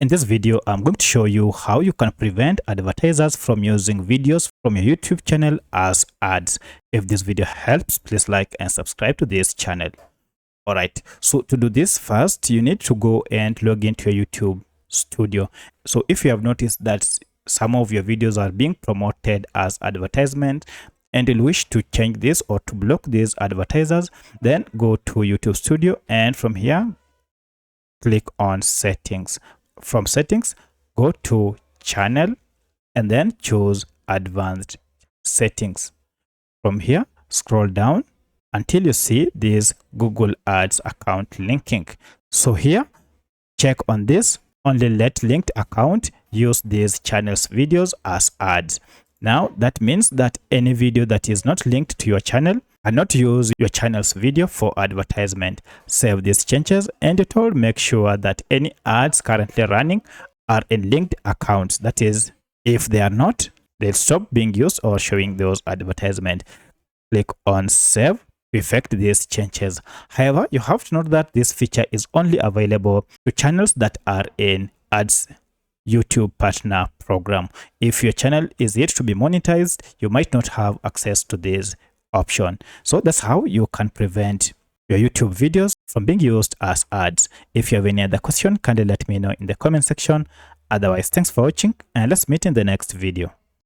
In this video, I'm going to show you how you can prevent advertisers from using videos from your YouTube channel as ads. If this video helps, please like and subscribe to this channel. Alright, so to do this, first you need to go and log into your YouTube studio. So if you have noticed that some of your videos are being promoted as advertisement and you wish to change this or to block these advertisers, then go to YouTube studio and from here click on settings. From settings, go to channel and then choose advanced settings. From here, scroll down until you see this Google Ads account linking. So here, check on this. Only let linked account use these channels videos as ads. Now that means that any video that is not linked to your channel cannot use your channel's video for advertisement. Save these changes and it will make sure that any ads currently running are in linked accounts. That is, if they are not, they'll stop being used or showing those advertisements. Click on save to effect these changes. However, you have to note that this feature is only available to channels that are in ads YouTube partner program. If your channel is yet to be monetized, you might not have access to this option. So that's how you can prevent your YouTube videos from being used as ads. If you have any other question, kindly let me know in the comment section. Otherwise, thanks for watching and let's meet in the next video.